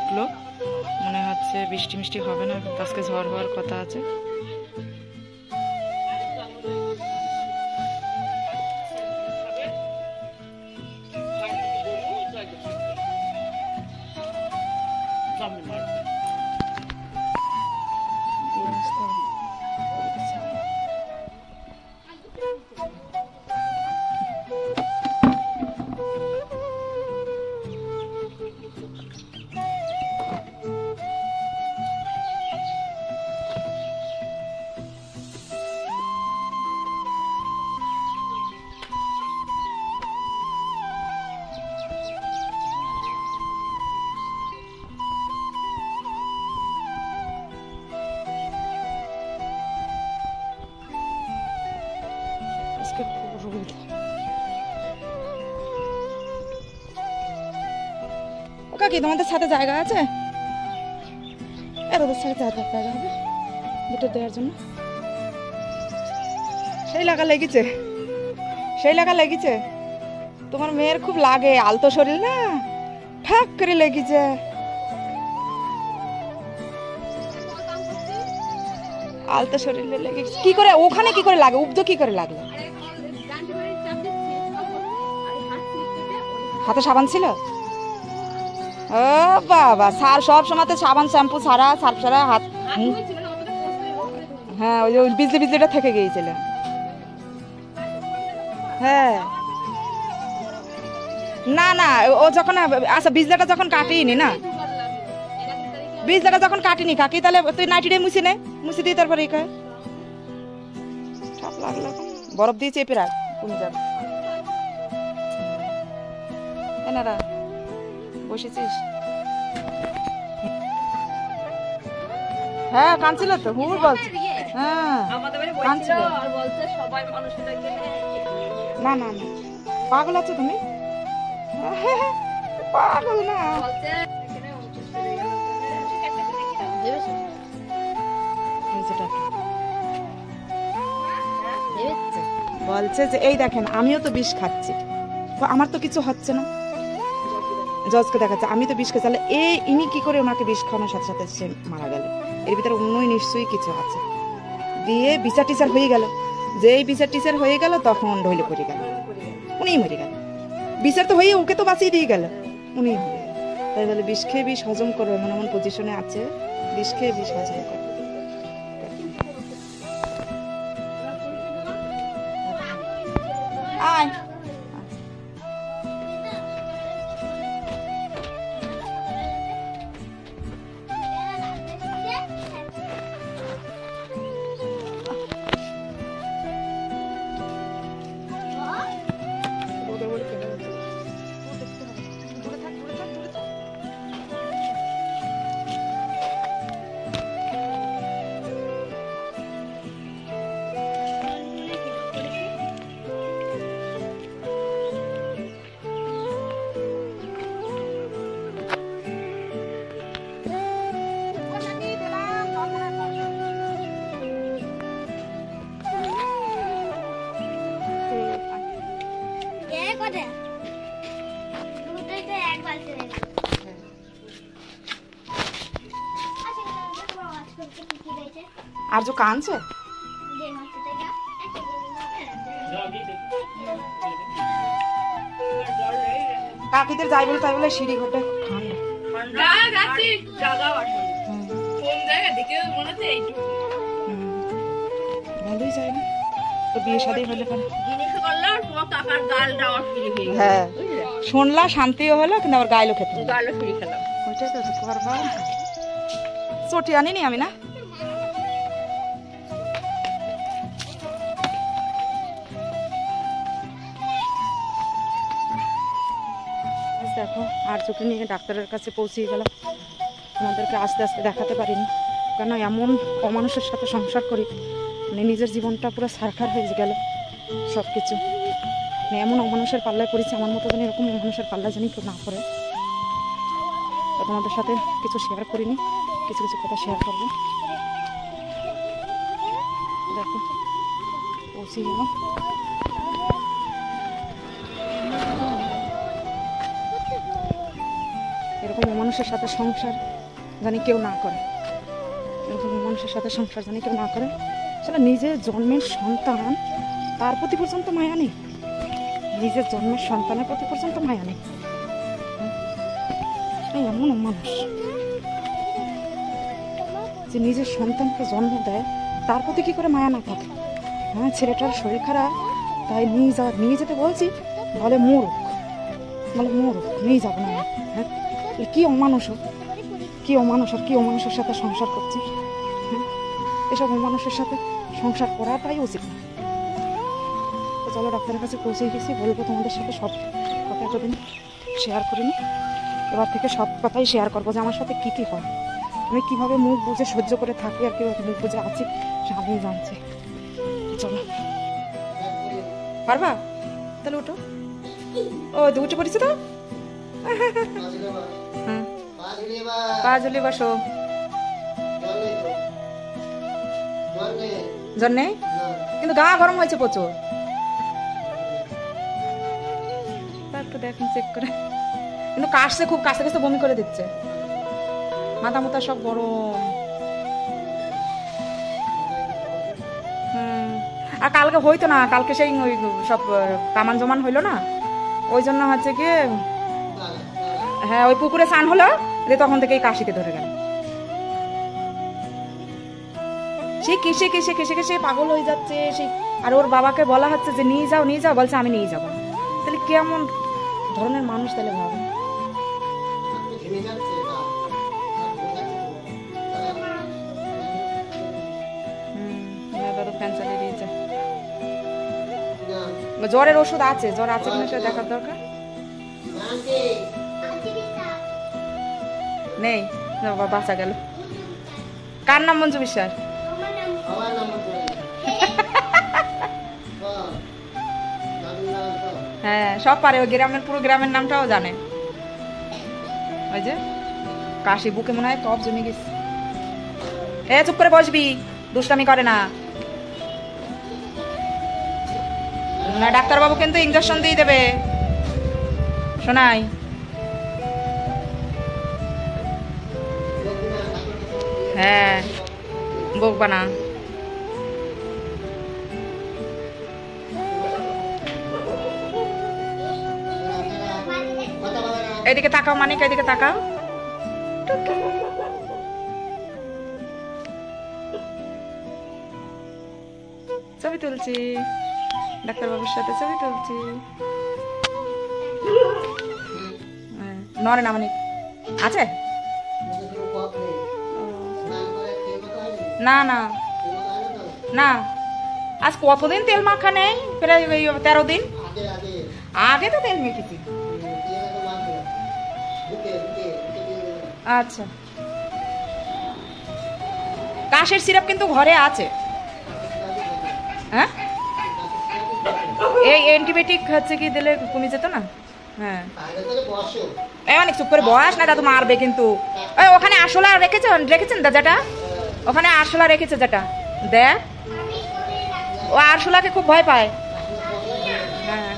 উঠলো, মনে হচ্ছে বৃষ্টি মিষ্টি হবে না, আজকে ঝড় হওয়ার কথা আছে। কাকি তোমাদের সাথে জায়গা আছে? ওদের সাথে জায়গা হবে দুটো দেওয়ার জন্য। সেই লাগা লেগেছে, সেই লাগা লেগেছে। তোমার মেয়ের খুব লাগে, আলতো শরীর না, ঠাক করে লেগেছে। আলতো শরীরে লেগেছে কি করে? ওখানে কি করে লাগে? উব্জ কি করে লাগলো? হাতে সাবান ছিল? ও বাবা, সার সব সময়তে সাবান শ্যাম্পু ছাড়া, সার্ফ ছাড়া হাত। হ্যাঁ, ওই যে বিজলি বিজলিটা থেকে গিয়েছিল। হ্যাঁ, না না, ও যখন আচ্ছা বিজলাটা যখন কাটিনি না, বিজলাটা যখন কাটিনি কাকি, তাহলে তুই নাইটি ডে মুছি নে, মুছি দিয়ে তারপরে এই কয় সব লাগলো। বরফ দিয়ে চেপে রাখ, কমে যাবে। এনারা বসেছিস? হ্যাঁ, কাঁদছিল তো, হুর বলছে। হ্যাঁ, কাঁদছিল। না না না, পাগল আছো তুমি? পাগল না, বলছে যে এই দেখেন আমিও তো বিষ খাচ্ছি, আমার তো কিছু হচ্ছে না। জজকে দেখাচ্ছে আমি তো বিষ খাচ্ছি, তাহলে ইনি কি করে ওনাকে বিষ খাওয়ানোর সাথে সাথে সে মারা গেল? এর ভিতরে অন্যই নিশ্চয়ই কিছু আছে। দিয়ে বিচার টিচার হয়ে গেল, যেই বিচার টিচার হয়ে গেল তখন ঢইলে পড়ে গেল, উনিই মরে গেল। বিচার তো হয়ে ওকে তো বাঁচিয়ে দিয়ে গেল, উনি মরে গেল। তাই বলে বিষ খেয়ে বিষ হজম করো, এমন এমন পজিশনে আছে, বিষ খেয়ে বিষ হজম করো। আয় আর যে কাঁদছে কাকিদের যাই বলে তাই বলে সিঁড়ি ঘরটা ঠান্ডা, ভালোই যায় না তো বিয়ে শাদী হলে। হ্যাঁ, শুনলা শান্তিও হলো, কিন্তু আবার গাইলো খেতে ওইটাই তো করবা। চটি আনিনি আমি না, দেখো আর চোখে নিয়ে ডাক্তারের কাছে পৌঁছে গেলাম। আমাদেরকে আস্তে আস্তে দেখাতে পারিনি, কেন এমন অমানুষের সাথে সংসার করি, মানে নিজের জীবনটা পুরো সারখার হয়ে গেল সব কিছু। মানে এমন অমানুষের পাল্লায় পড়েছে, আমার মতো যেন এরকম অমানুষের পাল্লা জানি কেউ না পড়ে। তোমাদের সাথে কিছু শেয়ার করিনি, কিছু কিছু কথা শেয়ার করবো। দেখো পৌঁছে গেলাম। এরকম এরকম মানুষের সাথে সংসার জানি কেউ না করে, এরকম মানুষের সাথে সংসার জানি কেউ না করে। সেটা নিজের জন্মের সন্তান, তার প্রতি পর্যন্ত মায়া নেই, নিজের জন্মের সন্তানের প্রতি পর্যন্ত মায়া নেই। এমন মানুষ যে নিজের সন্তানকে জন্ম দেয়, তার প্রতি কি করে মায়া না থাকে? হ্যাঁ, ছেলেটার শরীর খারাপ, তাই নিয়ে যেতে বলছি, বলে মরুক, নিয়ে যাবো না। হ্যাঁ, কি অমানুষ, কি অমানুষ, আর কি অমানুষের সাথে সংসার করছি। হ্যাঁ, এসব অমানুষের সাথে সংসার করাটাই উচিত না। তো চলো, ডাক্তারের কাছে পৌঁছে গেছি, বলবো তোমাদের সাথে সব কথা এতদিন শেয়ার করিনি, এবার থেকে সব কথাই শেয়ার করবো, যে আমার সাথে কী কী হয়, আমি কীভাবে মুখ বুঝে সহ্য করে থাকি, আর কীভাবে মুখ বুঝে আছি সে আমি জানছি। চলো, পারবা? তাহলে উঠো। ও তো উঠে পড়েছে তো, পা ঝুলিয়ে বসো। জ্বর নেই, কিন্তু গা গরম হয়েছে প্রচুর। একটু দেখুন চেক করে, কিন্তু কাশছে খুব, কাশতে কাশতে বমি করে দিচ্ছে, মাথা মাথা সব গরম। আর কালকে হইতো না, কালকে সেই ওই সব কামান জমান হইলো না, ওই জন্য হচ্ছে কি, হ্যাঁ ওই পুকুরে স্নান হলো, তখন থেকেই কাশিতে ধরে গেল। সে কিসে কিসে কিসে কিসে পাগল হয়ে যাচ্ছে সেই। আর ওর বাবাকে বলা হচ্ছে যে নিয়ে যাও নিয়ে যাও, বলছে আমি নিয়ে যাবো। তাহলে কেমন ধরনের মানুষ তাহলে ভাবে। ফ্যান চালিয়ে দিয়েছে। জ্বরের ওষুধ আছে, জ্বর আছে কিনা সেটা দেখার দরকার নেই। বাবা বাঁচা গেল। কার নাম? মঞ্জু বিশ্বাস। হ্যাঁ সব পারে, ওই গ্রামের পুরো গ্রামের নামটাও জানে। ওই যে কাশি, বুকে মনে হয় কফ জমে গেছে। এ চুপ করে বসবি, দুষ্টামি করে না। না ডাক্তারবাবু কিন্তু ইঞ্জেকশন দিয়ে দেবে, শোনাই। হ্যাঁ বকবা না। এদিকে তাকাও, মানিক এদিকে তাকাও। ছবি তুলছি, ডাক্তারবাবুর সাথে ছবি তুলছি। নরে না মানিক আছে? না না না, আজ কতদিন তেল মাখা নেই, প্রায় 13 দিন আগে তো তেল মেখেছি। আচ্ছা, কাশের সিরাপ কিন্তু ঘরে আছে। হ্যাঁ, এই অ্যান্টিবায়োটিক হচ্ছে কি দিলে কমে যেত না? হ্যাঁ অনেক চুপ করে বয়স না, দাদু মারবে কিন্তু। ওখানে আরশোলা রেখেছেন যেটা, ওখানে আরশোলা রেখেছে যেটা, দেখ ও আরশোলাকে খুব ভয় পায়। হ্যাঁ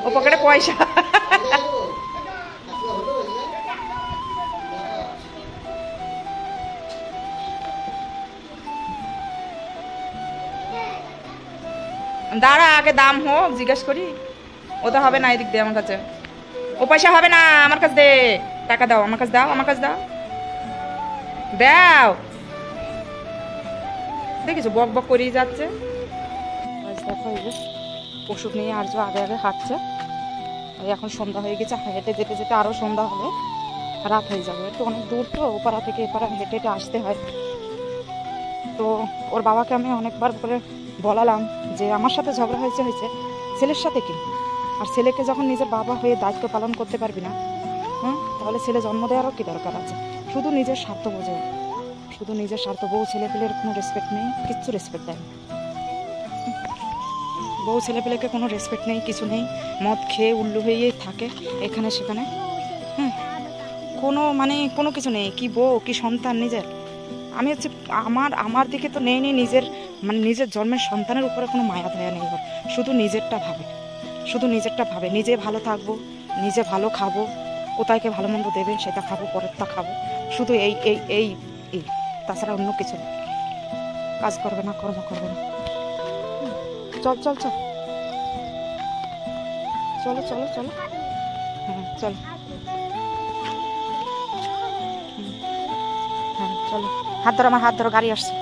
ও পকেটে পয়সা। দাঁড়া, আগে দাম হোক জিজ্ঞেস করি। ও তো হবে না, এদিক দে আমার কাছে। ও পয়সা হবে না, আমার কাছে দে, টাকা দাও, আমার কাছে দাও, আমার কাছে দাও, দাও। দেখিছো বক বক করেই যাচ্ছে। দেখো এই যে ওষুধ নিয়ে আর যে আগে আগে হাঁটছে। এখন সন্ধ্যা হয়ে গেছে, হেঁটে যেতে যেতে আরো সন্ধ্যা হবে, রাত হয়ে যাবে। একটু অনেক দূর তো, ওপাড়া থেকে এপাড়া হেঁটে হেঁটে আসতে হয়। তো ওর বাবাকে আমি অনেকবার করে বলালাম যে আমার সাথে ঝগড়া হয়েছে, ছেলের সাথে কি? আর ছেলেকে যখন নিজের বাবা হয়ে দায়িত্ব পালন করতে পারবি না, তাহলে ছেলে জন্ম দেওয়ারও কি দরকার আছে? শুধু নিজের স্বার্থ বোঝে, শুধু নিজের স্বার্থ। বউ ছেলেপেলের কোনো রেসপেক্ট নেই, কিচ্ছু রেসপেক্ট দেয় না। বউ ছেলেপেলেকে কোনো রেসপেক্ট নেই, কিছু নেই। মদ খেয়ে উল্লু হয়েই থাকে এখানে সেখানে। কোনো কিছু নেই। কি বউ, কি সন্তান নিজের। আমি হচ্ছে আমার দিকে তো নেই নিজের মানে নিজের জন্মের সন্তানের উপরে কোনো মায়া দয়া নেই ওর, শুধু নিজেরটা ভাবে, শুধু নিজেরটা ভাবে, নিজে ভালো থাকবো, নিজে ভালো খাবো, কোথায়কে ভালো মন্দ দেবে সেটা খাবো, পরেরটা খাবো, শুধু এই এই এই এই, তাছাড়া অন্য কিছু না। কাজ করবে না, কর্ম করবে না। চল চল চল, চলো চলো চলো, হ্যাঁ চলো, হ্যাঁ চলো, হাত ধরো, আমার হাত ধরো, গাড়ি আসছে।